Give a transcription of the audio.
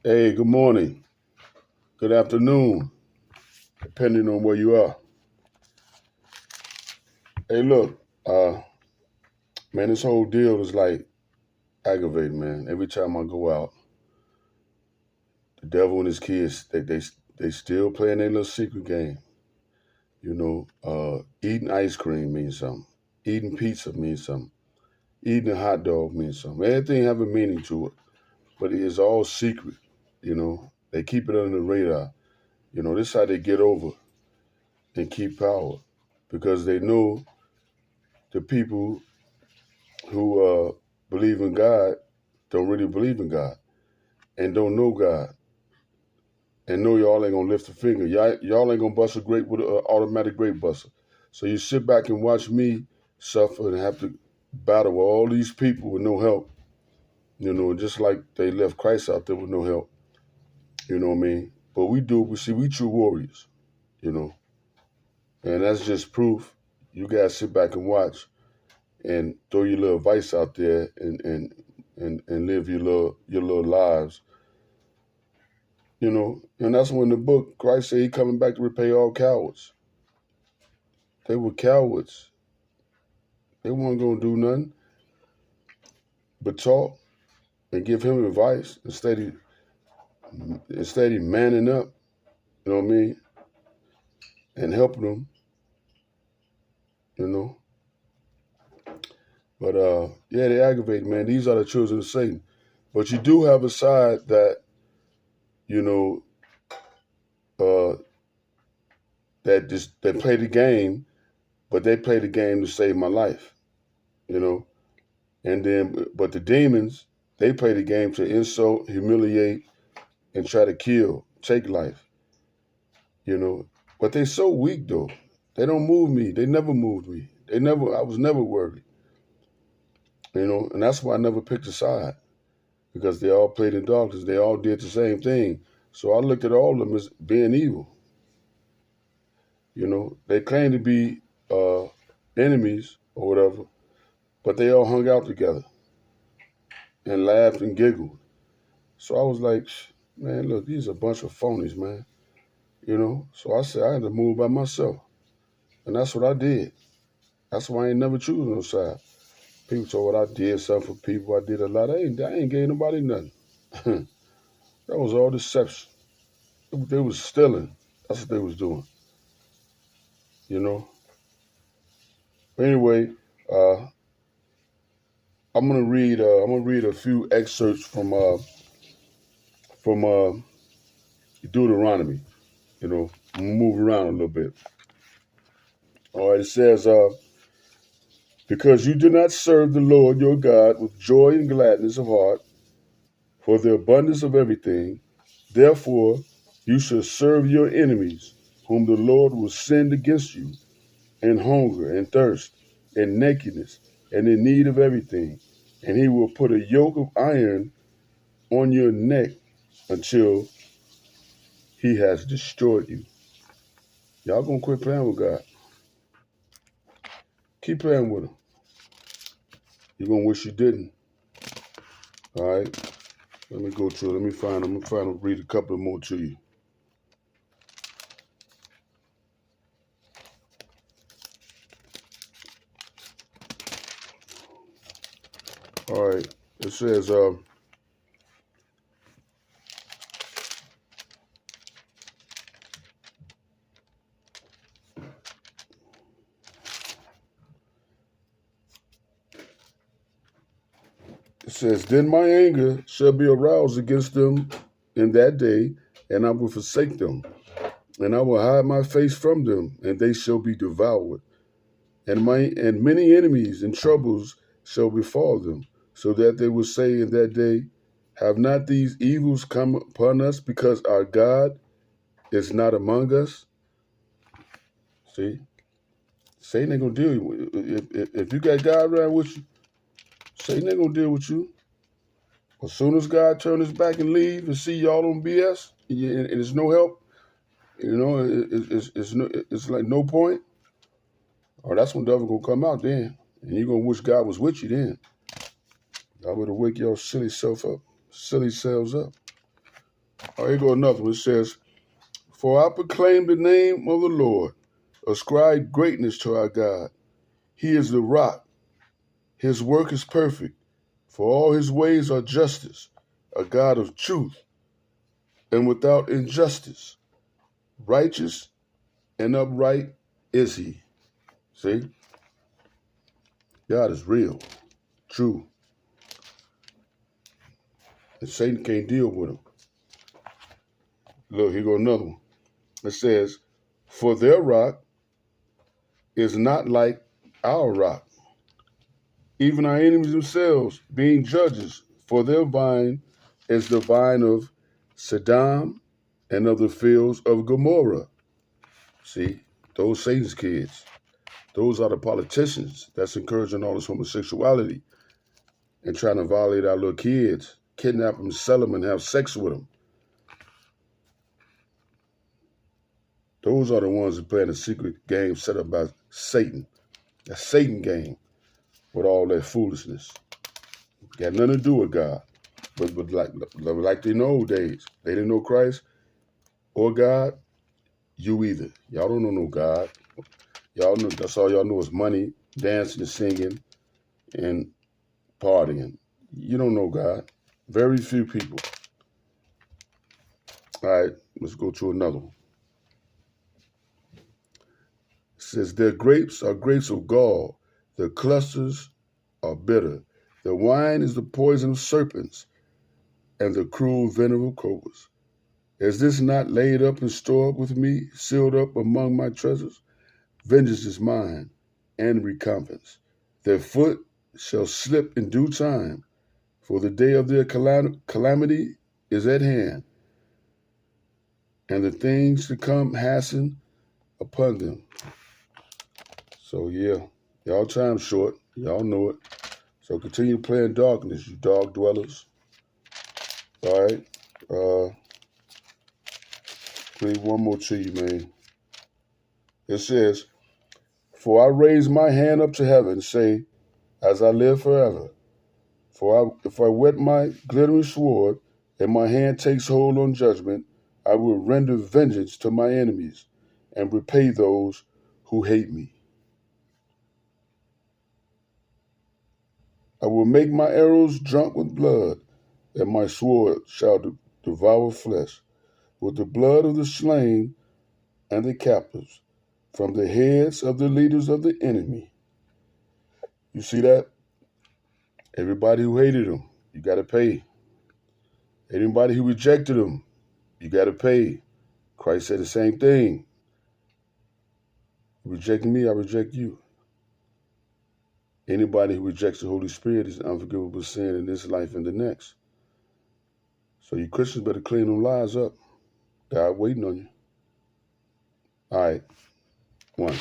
Hey, good morning. Good afternoon, depending on where you are. Hey, look, man, this whole deal is like aggravating, man. Every time I go out, the devil and his kids, they still playing their little secret game. Eating ice cream means something. Eating pizza means something. Eating a hot dog means something. Everything have a meaning to it, but it is all secret. They keep it under the radar. This is how they get over and keep power because they know the people who believe in God don't really believe in God and don't know God and know y'all ain't gonna lift a finger. Y'all ain't gonna bust a grape with an automatic grape buster. So you sit back and watch me suffer and have to battle with all these people with no help. Just like they left Christ out there with no help. You know what I mean? But we true warriors, you know. And that's just proof. You guys sit back and watch and throw your little advice out there and live your little lives. And that's when the book Christ said he coming back to repay all cowards. They were cowards. They weren't gonna do nothing but talk and give him advice instead of manning up, you know what I mean, and helping them, you know. But yeah, they aggravate, man. These are the children of Satan. But you do have a side that, you know, uh, that play the game, but they play the game to save my life, you know. But the demons, they play the game to insult, humiliate, and try to kill, take life, you know. But they so weak though. They don't move me. They never moved me. I was never worried, and that's why I never picked a side because they all played in darkness. They all did the same thing. So I looked at all of them as being evil. They claim to be enemies or whatever, but they all hung out together and laughed and giggled. So I was like, man, look, these are a bunch of phonies, man. So I said I had to move by myself. And that's what I did. That's why I ain't never choose no side. People told I did something for people. I did a lot. I ain't gave nobody nothing. That was all deception. They was stealing. That's what they was doing. You know. But anyway, uh, I'm gonna read. I'm gonna read a few excerpts from Deuteronomy. Move around a little bit. All right. It says, because you do not serve the Lord your God with joy and gladness of heart for the abundance of everything. Therefore, you shall serve your enemies, whom the Lord will send against you, in hunger and thirst, and nakedness, and in need of everything. And he will put a yoke of iron on your neck until he has destroyed you. Y'all gonna quit playing with God. Keep playing with him. You're gonna wish you didn't. All right. Let me go to it. Let me find them. I'm trying to read a couple more to you. All right. It says, then my anger shall be aroused against them in that day, and I will forsake them, and I will hide my face from them, and they shall be devoured. And many enemies and troubles shall befall them, so that they will say in that day, have not these evils come upon us because our God is not among us? See, Satan ain't gonna deal with you. If you got God around with you, Satan ain't gonna deal with you. As soon as God turn his back and leave and see y'all on BS and there's no help, it's like no point. Or that's when the devil gonna come out then, and you gonna wish God was with you then. God better wake your silly self up, silly selves up. Oh, here go another one. It says, "For I proclaim the name of the Lord, ascribe greatness to our God. He is the rock. His work is perfect, for all his ways are justice, a God of truth and without injustice. Righteous and upright is he." See? God is real, true, and Satan can't deal with him. Look, here go another one. It says, "For their rock is not like our rock, even our enemies themselves being judges, for their vine is the vine of Sodom and of the fields of Gomorrah." See, those Satan's kids, those are the politicians that's encouraging all this homosexuality and trying to violate our little kids, kidnap them, sell them, and have sex with them. Those are the ones that playing a secret game set up by Satan. A Satan game with all that foolishness. Got nothing to do with God. But like in the old days, they didn't know Christ or God. You either. Y'all don't know no God. Y'all know, that's all y'all know is money, dancing and singing, and partying. You don't know God. Very few people. All right, let's go to another one. It says, "Their grapes are grapes of gall. Their clusters are bitter. The wine is the poison of serpents, and the cruel venom of cobras. Is this not laid up and stored with me, sealed up among my treasures? Vengeance is mine, and recompense. Their foot shall slip in due time, for the day of their calamity is at hand, and the things to come hasten upon them." So yeah, y'all time short. Y'all know it. So continue playing darkness, you dog dwellers. All right. Read one more to you, man. It says, "For I raise my hand up to heaven, say, as I live forever. If I whet my glittering sword, and my hand takes hold on judgment, I will render vengeance to my enemies, and repay those who hate me. I will make my arrows drunk with blood, and my sword shall devour flesh, with the blood of the slain and the captives, from the heads of the leaders of the enemy." You see that? Everybody who hated him, you got to pay. Anybody who rejected him, you got to pay. Christ said the same thing. You reject me, I reject you. Anybody who rejects the Holy Spirit is an unforgivable sin in this life and the next. So you Christians better clean them lies up. God waiting on you. All right. 1.